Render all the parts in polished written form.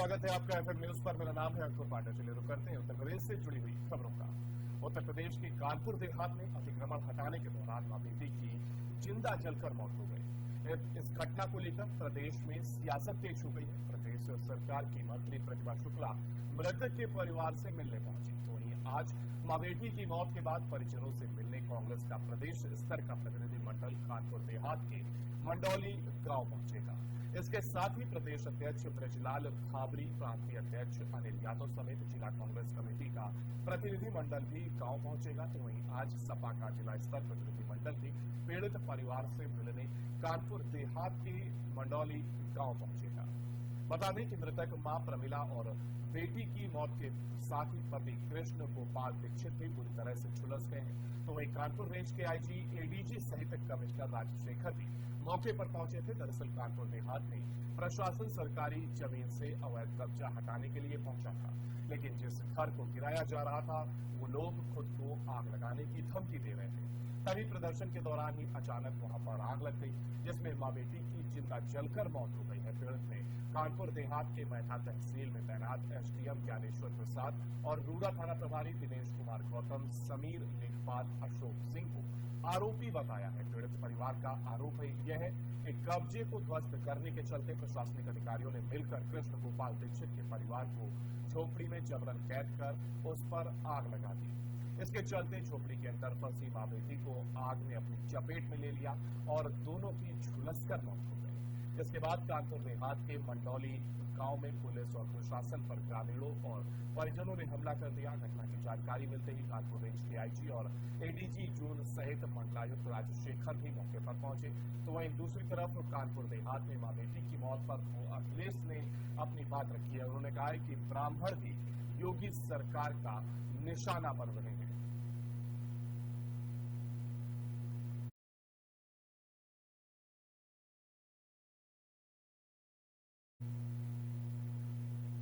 स्वागत है आपका एफएम न्यूज पर। मेरा नाम है अंकुर पांडे। चलिए रुक करते हैं उत्तर प्रदेश से जुड़ी हुई खबरों का। उत्तर प्रदेश के कानपुर देहात में अतिक्रमण हटाने के दौरान मां बेटी की जिंदा जलकर मौत हो गई। इस घटना को लेकर प्रदेश में सियासत तेज हो गई है। प्रदेश सरकार की मंत्री प्रतिभा शुक्ला मृतक के परिवार से मिलने पहुंची। तो वहीं आज मां बेटी की मौत के बाद परिजनों से मिलने कांग्रेस का प्रदेश स्तर का प्रतिनिधिमंडल कानपुर देहात के मंडौली गांव पहुंचेगा। इसके साथ ही प्रदेश अध्यक्ष ब्रजलाल भाबरी, प्रांतीय अध्यक्ष अनिल यादव समेत जिला कांग्रेस कमेटी का प्रतिनिधिमंडल भी गांव पहुंचेगा। तो वहीं आज सपा का जिला स्तर प्रतिनिधिमंडल भी पीड़ित परिवार से मिलने कानपुर देहात के मंडौली गांव पहुंचेगा। बता दें कि मृतक मां प्रमिला और बेटी की मौत के साथ ही पति कृष्ण गोपाल दीक्षित भी बुरी तरह से झुलस गए हैं। तो वहीं कानपुर रेंज के आईजी, एडीजी सहित कमिश्नर राजशेखर भी मौके पर पहुंचे थे। दरअसल कानपुर देहात में प्रशासन सरकारी जमीन से अवैध कब्जा हटाने के लिए पहुंचा था, लेकिन जिस घर को गिराया जा रहा था वो लोग खुद को आग लगाने की धमकी दे रहे थे। तभी प्रदर्शन के दौरान ही अचानक वहां पर आग लग गई, जिसमें मां बेटी की जिंदा जलकर मौत हो गई है। पीड़ित ने कानपुर देहात के मैथा तहसील में तैनात एसडीएम ज्ञानेश्वर प्रसाद और रूड़ा थाना प्रभारी दिनेश कुमार गौतम, समीर लेखपाल, अशोक सिंह को आरोपी बताया है। पीड़ित परिवार का आरोप यह है कि कब्जे को ध्वस्त करने के चलते प्रशासनिक अधिकारियों ने मिलकर कृष्ण गोपाल दीक्षित के परिवार को झोपड़ी में जबरन कैद कर उस पर आग लगा दी। इसके चलते झोपड़ी के अंदर फंसी मां बेटी को आग ने अपनी चपेट में ले लिया और दोनों की झुलसकर मौत हो गई। इसके बाद कानपुर देहात के मंडौली गांव में पुलिस और प्रशासन पर ग्रामीणों और परिजनों ने हमला कर दिया। घटना की जानकारी मिलते ही कानपुर रेंज के आईजी और एडीजी जून सहित मंडलायुक्त राजशेखर भी मौके पर पहुंचे। तो वहीं दूसरी तरफ कानपुर देहात में मां बेटी की मौत पर अखिलेश ने अपनी बात रखी है। उन्होंने कहा है कि ब्राह्मण भी योगी सरकार का निशाना बन रहे हैं।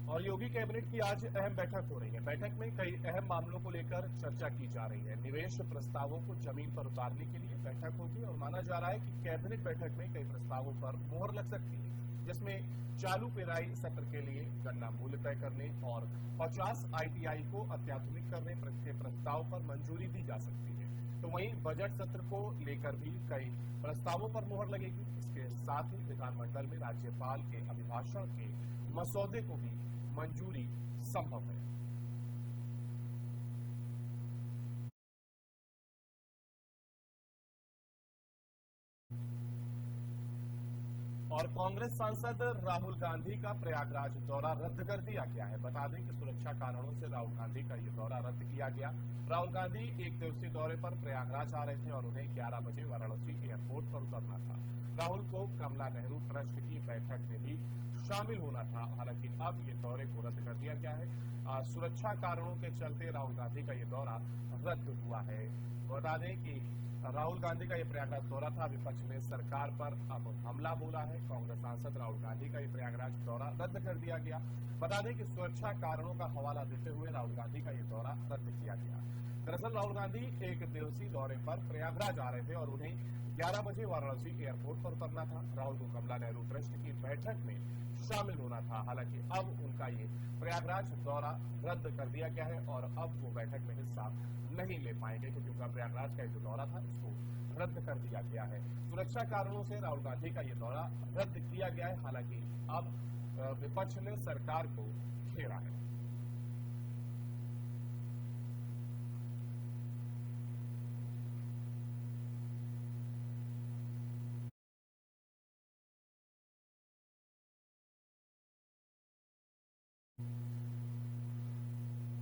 और योगी कैबिनेट की आज अहम बैठक हो रही है। बैठक में कई अहम मामलों को लेकर चर्चा की जा रही है। निवेश प्रस्तावों को जमीन पर उतारने के लिए बैठक होगी और माना जा रहा है कि कैबिनेट बैठक में कई प्रस्तावों पर मोहर लग सकती है, जिसमें चालू पेराई सत्र के लिए गन्ना मूल्य तय करने और 50 आईटीआई को अत्याधुनिक करने के प्रस्ताव पर मंजूरी दी जा सकती है। तो वहीं बजट सत्र को लेकर भी कई प्रस्तावों पर मोहर लगेगी। इसके साथ ही विधानमंडल में राज्यपाल के अभिभाषण के मसौदे को भी मंजूरी संभव है। और कांग्रेस सांसद राहुल गांधी का प्रयागराज दौरा रद्द कर दिया गया है। बता दें कि सुरक्षा कारणों से राहुल गांधी का ये दौरा रद्द किया गया। राहुल गांधी एक दिवसीय दौरे पर प्रयागराज आ रहे थे और उन्हें 11 बजे वाराणसी एयरपोर्ट पर उतरना था। राहुल को कमला नेहरू ट्रस्ट की बैठक में भी शामिल होना था। हालांकि अब ये दौरे को रद्द कर दिया गया है। सुरक्षा कारणों के चलते राहुल गांधी का ये दौरा रद्द हुआ है। बता दें कि राहुल गांधी का ये प्रयागराज दौरा था। विपक्ष ने सरकार पर अब हमला बोला है। कांग्रेस सांसद राहुल गांधी का ये प्रयागराज दौरा रद्द कर दिया गया। बता दें कि सुरक्षा कारणों का हवाला देते हुए राहुल गांधी का ये दौरा रद्द किया गया। दरअसल राहुल गांधी एक दिवसीय दौरे पर प्रयागराज आ रहे थे और उन्हें 11 बजे वाराणसी एयरपोर्ट पर उतरना था। राहुल को कमला नेहरू ट्रस्ट की बैठक में शामिल होना था। हालांकि अब उनका ये प्रयागराज दौरा रद्द कर दिया गया है और अब वो बैठक में हिस्सा नहीं ले पाएंगे, क्योंकि उनका प्रयागराज का जो दौरा था इसको रद्द कर दिया गया है। सुरक्षा कारणों से राहुल गांधी का ये दौरा रद्द किया गया है। हालांकि अब विपक्ष ने सरकार को घेरा है।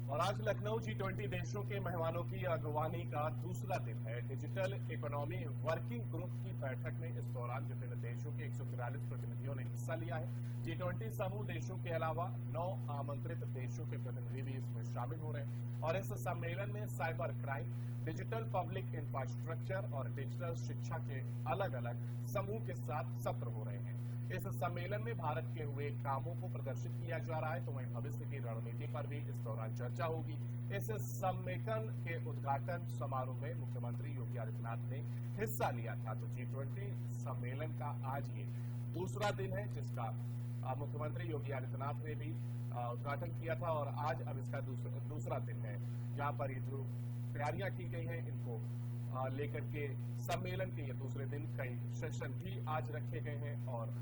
और आज लखनऊ G20 देशों के मेहमानों की अगवानी का दूसरा दिन है। डिजिटल इकोनॉमी वर्किंग ग्रुप की बैठक में इस दौरान विभिन्न देशों के 143 प्रतिनिधियों ने हिस्सा लिया है। G20 समूह देशों के अलावा 9 आमंत्रित देशों के प्रतिनिधि भी इसमें शामिल हो रहे हैं। और इस सम्मेलन में cyber crime, digital public infrastructure और डिजिटल शिक्षा के अलग अलग समूह के साथ सत्र हो रहे हैं। इस सम्मेलन में भारत के हुए कामों को प्रदर्शित किया जा रहा है। तो वहीं भविष्य की रणनीति पर भी इस दौरान चर्चा होगी। इस सम्मेलन के उद्घाटन समारोह में मुख्यमंत्री योगी आदित्यनाथ ने हिस्सा लिया था। तो G20 सम्मेलन का आज ये दूसरा दिन है, जिसका मुख्यमंत्री योगी आदित्यनाथ ने भी उद्घाटन किया था और आज अब इसका दूसरा दिन है, जहां पर ये जो तैयारियां की गई हैं इनको लेकर के सम्मेलन के ये दूसरे दिन कई सेशन भी आज रखे गए हैं और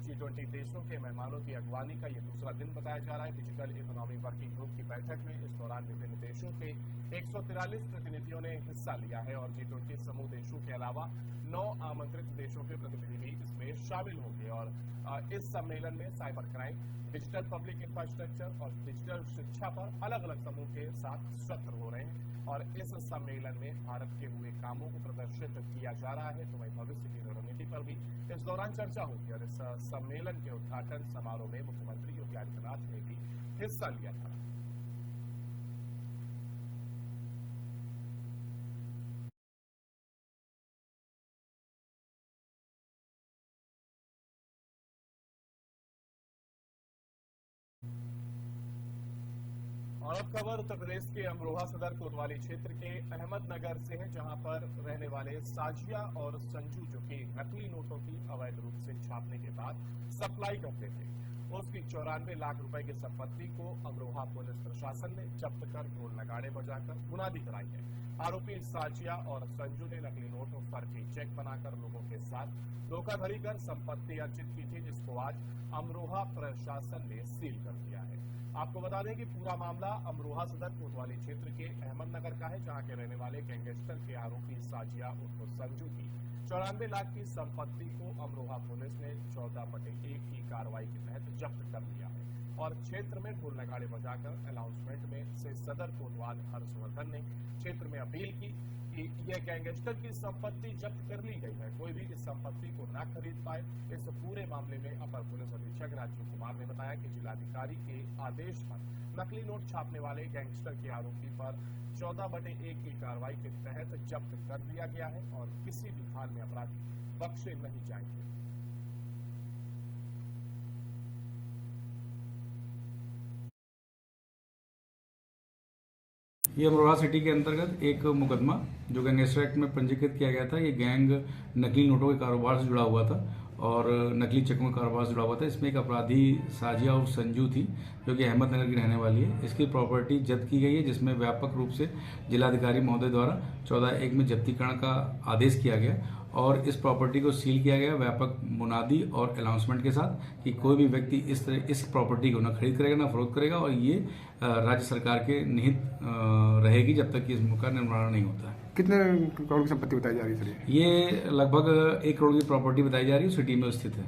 G20 देशों के मेहमानों की अगवानी का ये दूसरा दिन बताया जा रहा है। डिजिटल इकोनॉमी वर्किंग ग्रुप की बैठक में इस दौरान विभिन्न देशों के 143 प्रतिनिधियों ने हिस्सा लिया है और G20 समूह देशों के अलावा 9 आमंत्रित देशों के प्रतिनिधि भी इसमें शामिल होंगे और इस सम्मेलन में cyber crime, digital public infrastructure और डिजिटल शिक्षा पर अलग अलग समूह के साथ सत्र हो रहे हैं और इस सम्मेलन में भारत के हुए कामों को प्रदर्शित किया जा रहा है। तो वही भविष्य की रणनीति पर भी इस दौरान चर्चा होगी और इस सम्मेलन के उद्घाटन समारोह में मुख्यमंत्री योगी आदित्यनाथ ने भी हिस्सा लिया था। और अब खबर उत्तर प्रदेश के अमरोहा सदर कोतवाली क्षेत्र के अहमदनगर से है, जहां पर रहने वाले साजिया और संजू जो कि नकली नोटों की अवैध रूप से छापने के बाद सप्लाई करते थे, उसकी 94 लाख रुपए की संपत्ति को अमरोहा पुलिस प्रशासन ने जब्त कर ढोल नगाड़े बजाकर मुनादी कराई है। आरोपी साजिया और संजू ने नकली नोट और फर्जी चेक बनाकर लोगों के साथ धोखाधड़ी कर संपत्ति अर्जित की थी, जिसको आज अमरोहा प्रशासन ने सील कर दिया है। आपको बता दें कि पूरा मामला अमरोहा सदर कोतवाली क्षेत्र के अहमदनगर का है, जहां के रहने वाले गैंगस्टर के आरोपी साजिया उर्फ संजू की 94 लाख की संपत्ति को अमरोहा पुलिस ने 14/1 की कार्रवाई के तहत जब्त कर लिया है और क्षेत्र में ढोल नगाड़े बजाकर अनाउंसमेंट में से सदर कोतवाल हर्षवर्धन ने क्षेत्र में अपील की कि यह गैंगस्टर की संपत्ति जब्त कर ली गई है, कोई भी इस संपत्ति को न खरीद पाए। इस पूरे मामले में अपर पुलिस अधीक्षक राजीव कुमार ने बताया कि जिलाधिकारी के आदेश पर नकली नोट छापने वाले गैंगस्टर के आरोपी पर 14/1 की कार्रवाई के तहत जब्त कर दिया गया है और किसी भी हाल में अपराधी बख्शे नहीं जाएंगे। ये अमरोहा सिटी के अंतर्गत एक मुकदमा जो गैंगस्टर एक्ट में पंजीकृत किया गया था, ये गैंग नकली नोटों के कारोबार से जुड़ा हुआ था और नकली चेकों के कारोबार से जुड़ा हुआ था। इसमें एक अपराधी साजिया और संजू थी जो कि अहमदनगर की रहने वाली है। इसकी प्रॉपर्टी जब्त की गई है, जिसमें व्यापक रूप से जिलाधिकारी महोदय द्वारा 14/1 में जब्तीकरण का आदेश किया गया और इस प्रॉपर्टी को सील किया गया व्यापक मुनादी और अनाउंसमेंट के साथ कि कोई भी व्यक्ति इस प्रॉपर्टी को न खरीद करेगा न फरोख्त करेगा और ये राज्य सरकार के निहित रहेगी जब तक कि इसका निर्माण नहीं होता है। कितने करोड़ की संपत्ति बताई जा रही है सर? ये लगभग 1 करोड़ की प्रॉपर्टी बताई जा रही है, सिटी में स्थित है।